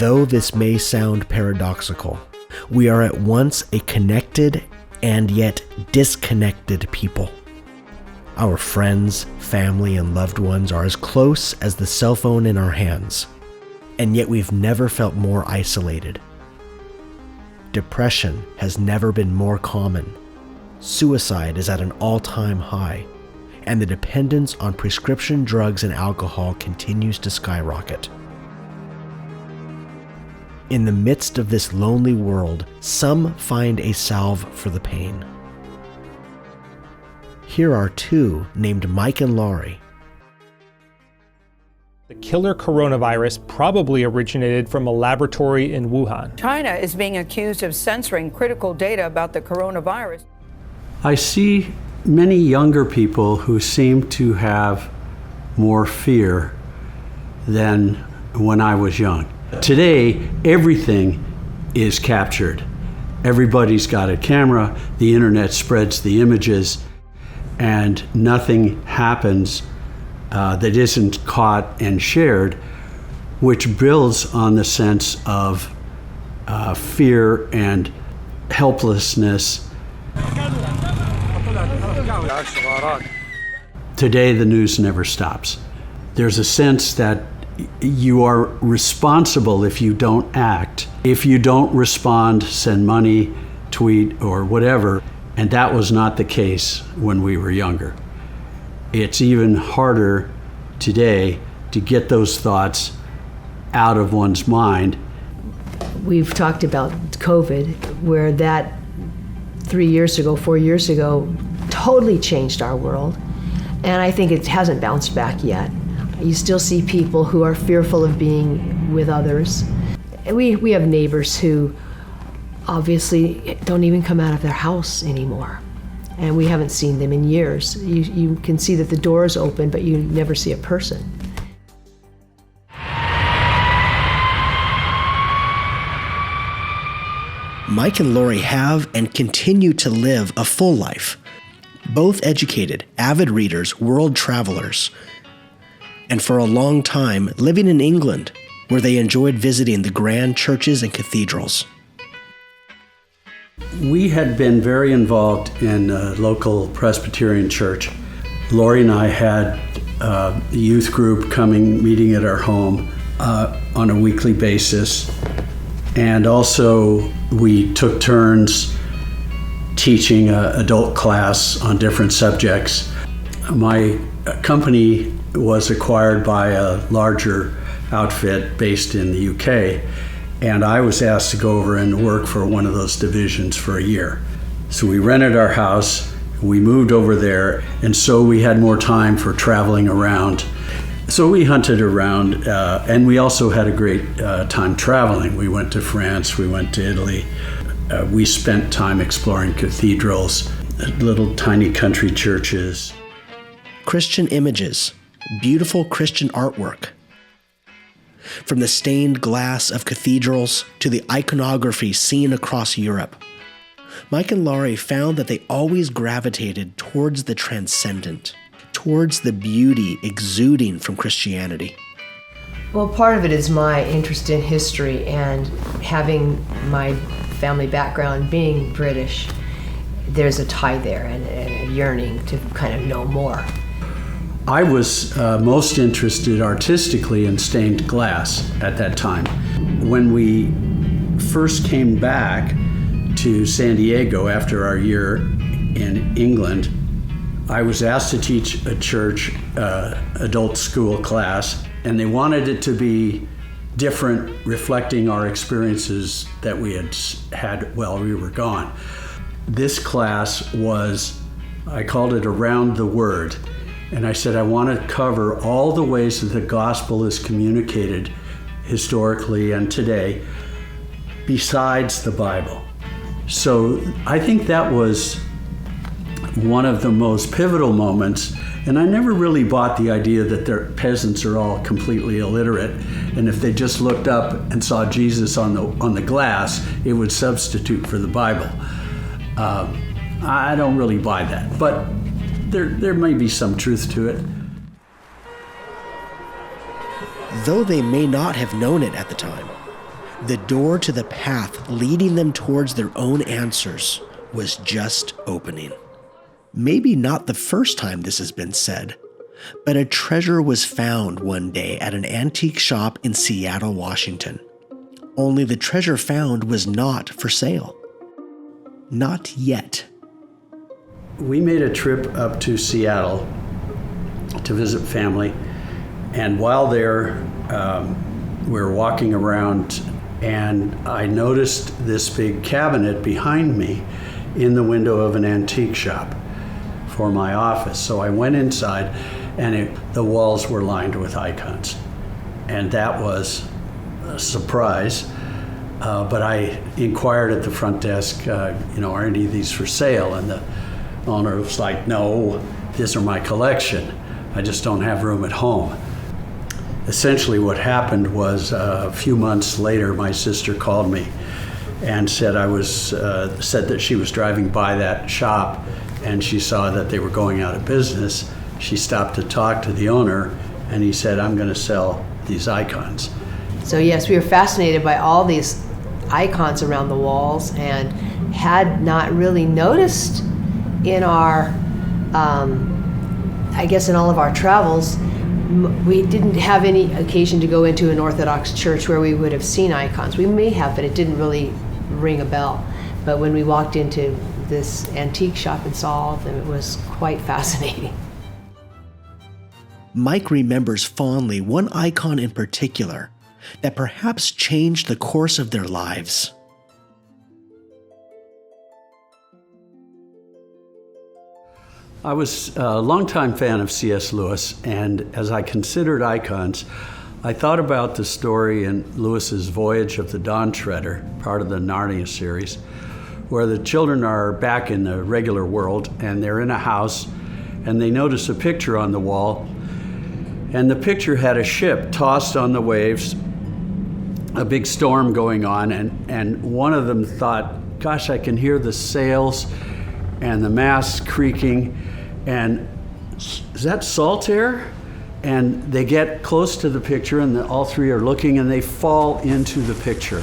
Though this may sound paradoxical, we are at once a connected and yet disconnected people. Our friends, family, and loved ones are as close as the cell phone in our hands, and yet we've never felt more isolated. Depression has never been more common. Suicide is at an all-time high, and the dependence on prescription drugs and alcohol continues to skyrocket. In the midst of this lonely world, some find a salve for the pain. Here are two named Mike and Laurie. The killer coronavirus probably originated from a laboratory in Wuhan. China is being accused of censoring critical data about the coronavirus. I see many younger people who seem to have more fear than when I was young. Today, everything is captured. Everybody's got a camera, the internet spreads the images, and nothing happens that isn't caught and shared, which builds on the sense of fear and helplessness. Today, the news never stops. There's a sense that you are responsible if you don't act. If you don't respond, send money, tweet, or whatever, and that was not the case when we were younger. It's even harder today to get those thoughts out of one's mind. We've talked about COVID, where that 4 years ago, totally changed our world. And I think it hasn't bounced back yet. You still see people who are fearful of being with others. And we have neighbors who obviously don't even come out of their house anymore. And we haven't seen them in years. You can see that the door is open, but you never see a person. Mike and Laurie have and continue to live a full life. Both educated, avid readers, world travelers. And for a long time, living in England, where they enjoyed visiting the grand churches and cathedrals. We had been very involved in a local Presbyterian church. Laurie and I had a youth group meeting at our home on a weekly basis. And also we took turns teaching an adult class on different subjects. My company was acquired by a larger outfit based in the UK, and I was asked to go over and work for one of those divisions for a year. So we rented our house, we moved over there, and so we had more time for traveling around. So we hunted around, and we also had a great time traveling. We went to France, we went to Italy. We spent time exploring cathedrals, little tiny country churches. Christian images, beautiful Christian artwork. From the stained glass of cathedrals to the iconography seen across Europe, Mike and Laurie found that they always gravitated towards the transcendent, towards the beauty exuding from Christianity. Well, part of it is my interest in history and having my family background being British. There's a tie there and a yearning to kind of know more. I was most interested artistically in stained glass at that time. When we first came back to San Diego after our year in England, I was asked to teach a church adult school class, and they wanted it to be different, reflecting our experiences that we had had while we were gone. This class was, I called it Around the Word. And I said, I want to cover all the ways that the gospel is communicated historically and today besides the Bible. So I think that was one of the most pivotal moments. And I never really bought the idea that their peasants are all completely illiterate. And if they just looked up and saw Jesus on the glass, it would substitute for the Bible. I don't really buy that. But there may be some truth to it. Though they may not have known it at the time, The door to the path leading them towards their own answers was just opening. Maybe not the first time this has been said, but a treasure was found one day at an antique shop in Seattle, Washington. Only the treasure found was not for sale. Not yet. We made a trip up to Seattle to visit family, and while there, we were walking around, and I noticed this big cabinet behind me in the window of an antique shop for my office. So I went inside, and the walls were lined with icons. And that was a surprise. But I inquired at the front desk, are any of these for sale? And the owner was like, no, these are my collection. I just don't have room at home. Essentially what happened was a few months later, my sister called me and said said that she was driving by that shop and she saw that they were going out of business. She stopped to talk to the owner, and he said, I'm going to sell these icons. So yes, we were fascinated by all these icons around the walls and had not really noticed in our, in all of our travels, we didn't have any occasion to go into an Orthodox church where we would have seen icons. We may have, but it didn't really ring a bell. But when we walked into this antique shop and saw all of them, it was quite fascinating. Mike remembers fondly one icon in particular that perhaps changed the course of their lives. I was a longtime fan of C.S. Lewis, and as I considered icons, I thought about the story in Lewis's Voyage of the Dawn Treader, part of the Narnia series, where the children are back in the regular world, and they're in a house, and they notice a picture on the wall, and the picture had a ship tossed on the waves, a big storm going on, and one of them thought, gosh, I can hear the sails and the masts creaking, and is that salt air? And they get close to the picture, and all three are looking, and they fall into the picture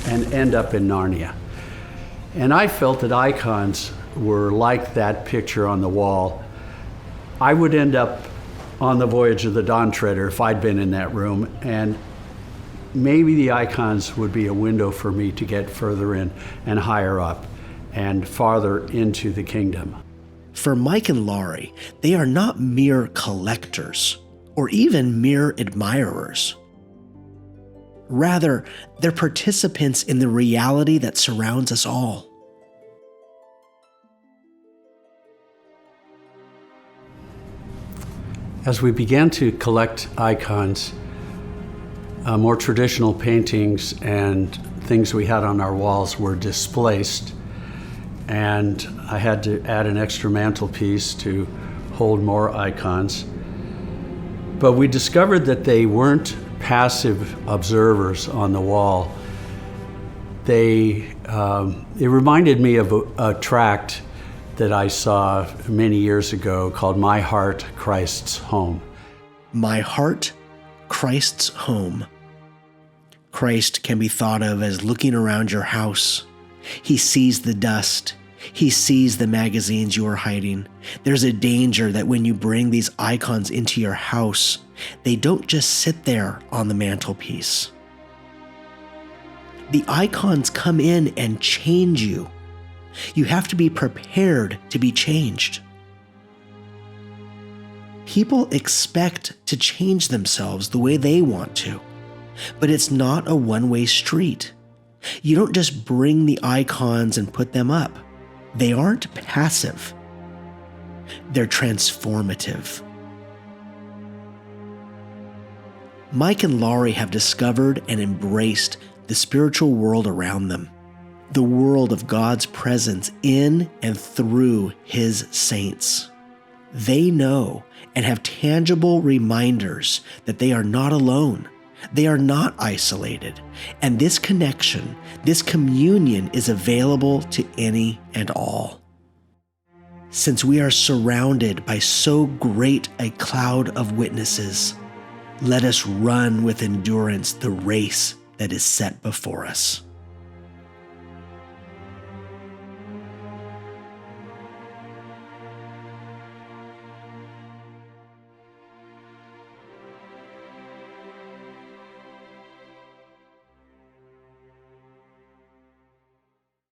and end up in Narnia. And I felt that icons were like that picture on the wall. I would end up on the Voyage of the Dawn Treader if I'd been in that room, and maybe the icons would be a window for me to get further in and higher up and farther into the kingdom. For Mike and Laurie, they are not mere collectors or even mere admirers. Rather, they're participants in the reality that surrounds us all. As we began to collect icons, more traditional paintings and things we had on our walls were displaced, and I had to add an extra mantelpiece to hold more icons. But we discovered that they weren't passive observers on the wall. It reminded me of a tract that I saw many years ago called My Heart, Christ's Home. My heart, Christ's home. Christ can be thought of as looking around your house. He sees the dust. He sees the magazines you are hiding. There's a danger that when you bring these icons into your house, they don't just sit there on the mantelpiece. The icons come in and change you. You have to be prepared to be changed. People expect to change themselves the way they want to, but it's not a one-way street. You don't just bring the icons and put them up. They aren't passive. They're transformative. Mike and Laurie have discovered and embraced the spiritual world around them, the world of God's presence in and through His saints. They know and have tangible reminders that they are not alone. They are not isolated. And this connection, this communion is available to any and all. Since we are surrounded by so great a cloud of witnesses, let us run with endurance the race that is set before us.